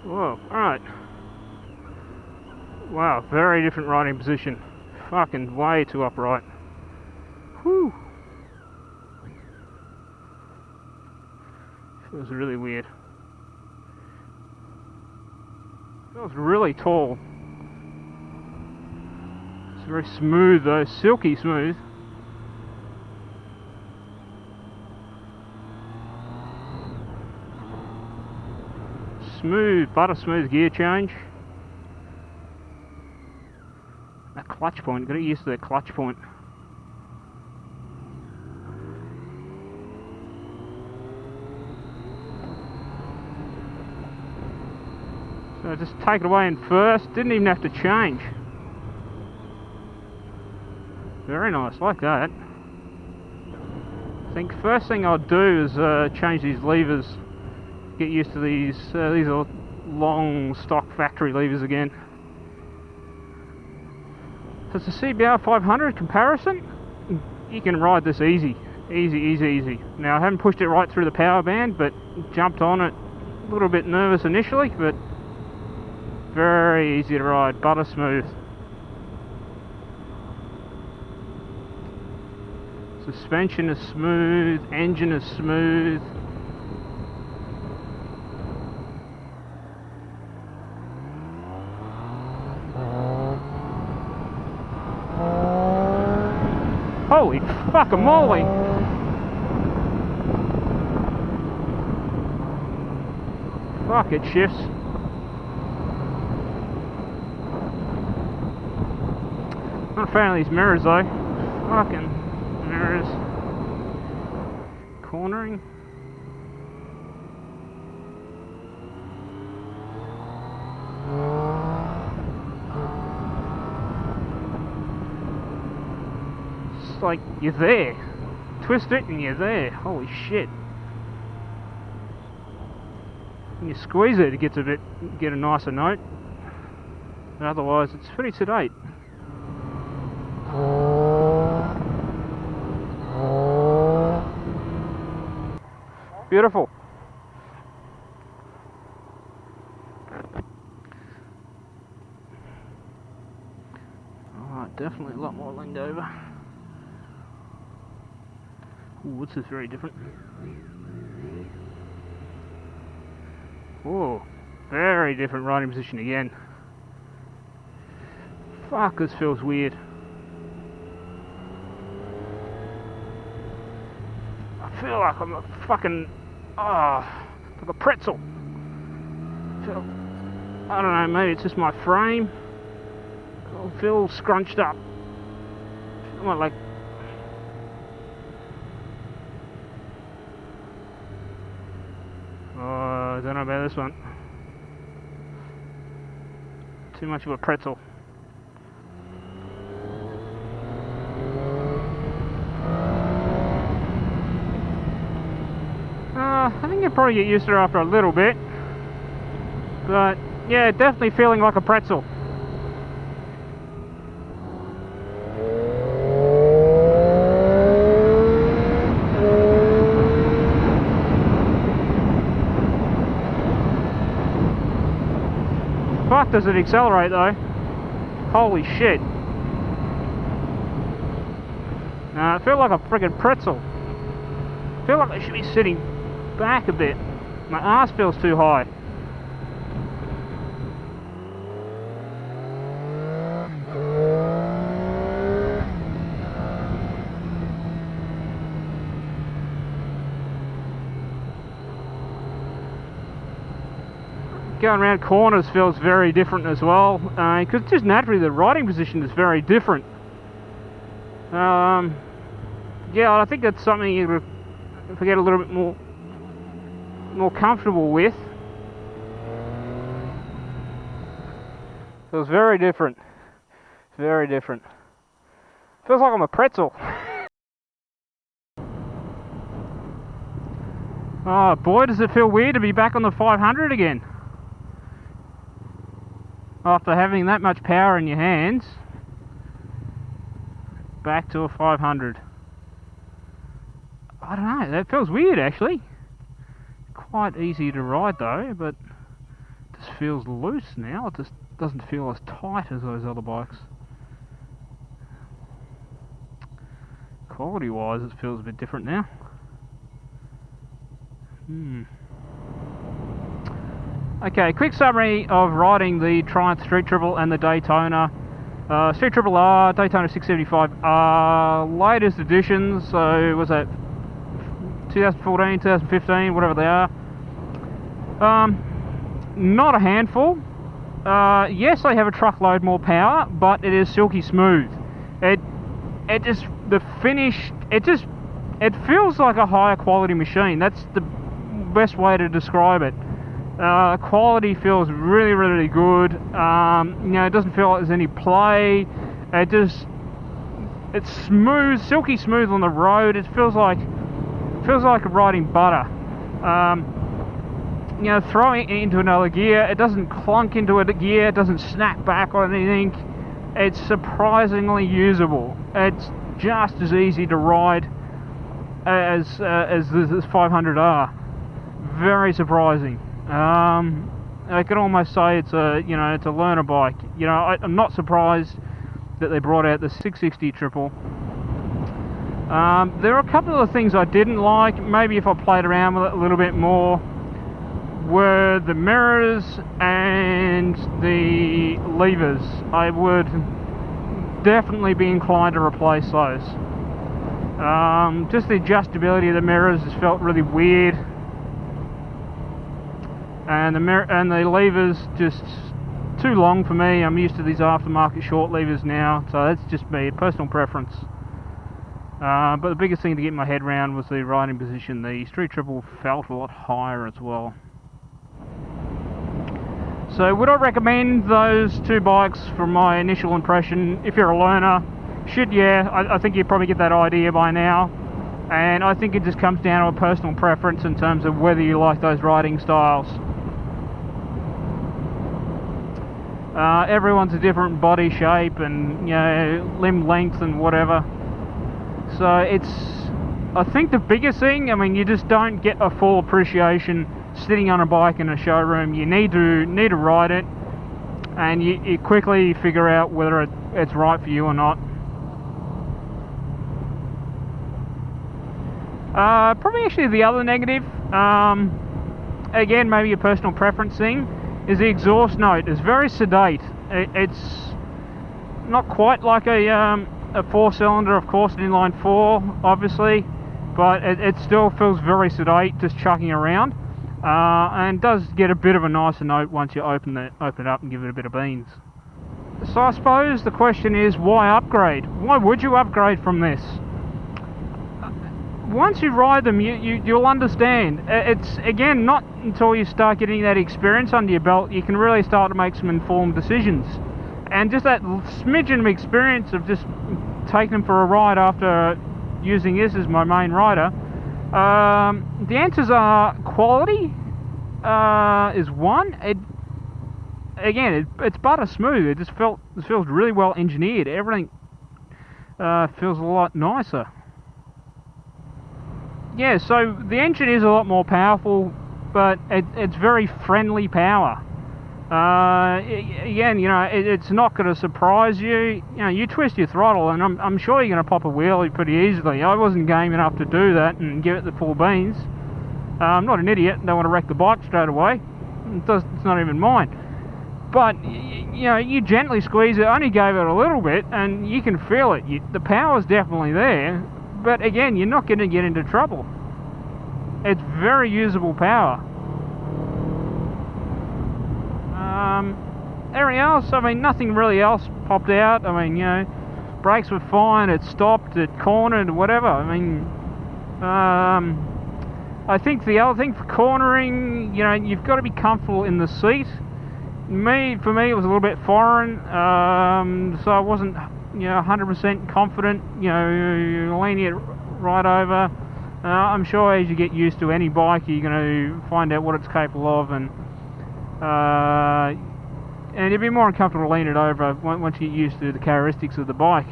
Whoa, alright. Wow, very different riding position. Fucking way too upright. Whew. Feels really weird. Feels really tall. It's very smooth though, silky smooth. Smooth, butter smooth gear change. That clutch point, gotta get used to that clutch point. So just take it away in first, didn't even have to change. Very nice, like that. I think first thing I'll do is change these levers. Get used to these are long stock factory levers again. So it's a CBR500 comparison. You can ride this easy. Easy. Now I haven't pushed it right through the power band, but jumped on it a little bit nervous initially, but very easy to ride, butter smooth. Suspension is smooth, engine is smooth. Holy fucking moly! Fuck, it shifts. Not a fan of these mirrors though. Fucking mirrors. Cornering. It's like you're there. Twist it and you're there. Holy shit. When you squeeze it, it gets a nicer note. But otherwise, it's pretty sedate. Beautiful. Oh, definitely a lot more leaned over. Ooh, this is very different. Whoa, very different riding position again. Fuck, this feels weird. I feel like I'm a fucking, like a pretzel. I don't know, maybe it's just my frame. I feel scrunched up. I feel like, I don't know about this one. Too much of a pretzel. I think you'll probably get used to it after a little bit. But yeah, definitely feeling like a pretzel. Fuck, does it accelerate though? Holy shit. I feel like a friggin' pretzel. I feel like I should be sitting back a bit. My ass feels too high. Going around corners feels very different as well, because just naturally the riding position is very different. Yeah, I think that's something you have to get a little bit more comfortable with. Feels very different. Very different. Feels like I'm a pretzel. Oh boy, does it feel weird to be back on the 500 again. After having that much power in your hands, back to a 500. I don't know, that feels weird actually. Quite easy to ride though, but just feels loose now. It just doesn't feel as tight as those other bikes. Quality wise, it feels a bit different now. Okay, quick summary of riding the Triumph Street Triple and the Daytona. Street Triple R, Daytona 675R, latest editions, so was that 2014, 2015, whatever they are. Not a handful. Yes, they have a truckload more power, but it is silky smooth. It just, the finish, it feels like a higher quality machine. That's the best way to describe it. Quality feels really, really good. You know, it doesn't feel like there's any play. It's smooth, silky smooth on the road. It feels like riding butter. You know, throwing it into another gear, it doesn't clunk into a gear, it doesn't snap back on anything. It's surprisingly usable. It's just as easy to ride as this 500R. Very surprising. I can almost say it's a learner bike. You know, I'm not surprised that they brought out the 660 Triple. There are a couple of things I didn't like. Maybe if I played around with it a little bit more, were the mirrors and the levers. I would definitely be inclined to replace those. Just the adjustability of the mirrors just felt really weird, and the levers just too long for me. I'm used to these aftermarket short levers now, so that's just me, a personal preference. But the biggest thing to get my head around was the riding position. The Street Triple felt a lot higher as well. So would I recommend those two bikes from my initial impression? If you're a learner, yeah, I think you probably get that idea by now. And I think it just comes down to a personal preference in terms of whether you like those riding styles. Everyone's a different body shape and, you know, limb length and whatever. So I think the biggest thing, I mean, you just don't get a full appreciation sitting on a bike in a showroom. You need to ride it, and you quickly figure out whether it's right for you or not. Probably actually the other negative, again maybe a personal preference thing, is the exhaust note. It's very sedate. It's not quite like a 4-cylinder, of course, an inline 4 obviously, but it still feels very sedate just chucking around. And does get a bit of a nicer note once you open it up and give it a bit of beans. So I suppose the question is, why upgrade? Why would you upgrade from this? Once you ride them, you'll understand. It's, again, not until you start getting that experience under your belt you can really start to make some informed decisions. And just that smidgen of experience of just taking them for a ride after using this as my main rider, the answers are quality is one. It's butter smooth. It feels really well engineered. Everything feels a lot nicer. Yeah, so the engine is a lot more powerful, but it's very friendly power. Again, you know, it's not going to surprise you. You know, you twist your throttle and I'm sure you're going to pop a wheelie pretty easily. I wasn't game enough to do that and give it the full beans. I'm not an idiot, don't want to wreck the bike straight away. It's not even mine. But, you know, you gently squeeze it, only gave it a little bit, and you can feel it. The power's definitely there, but again, you're not going to get into trouble. It's very usable power. Everything else, I mean, nothing really else popped out. I mean, you know, brakes were fine, it stopped, it cornered, whatever. I mean, I think the other thing for cornering, you know, you've got to be comfortable in the seat. For me, it was a little bit foreign, so I wasn't, you know, 100% confident, you know, leaning it right over. I'm sure as you get used to any bike, you're going to find out what it's capable of, and you'd be more uncomfortable leaning it over once you get used to the characteristics of the bike.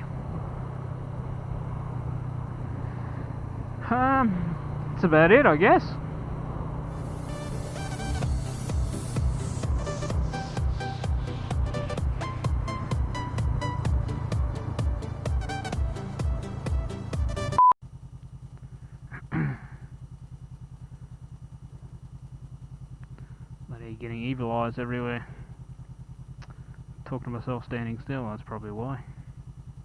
That's about it, I guess. Me getting evil eyes everywhere. Talking to myself standing still, that's probably why.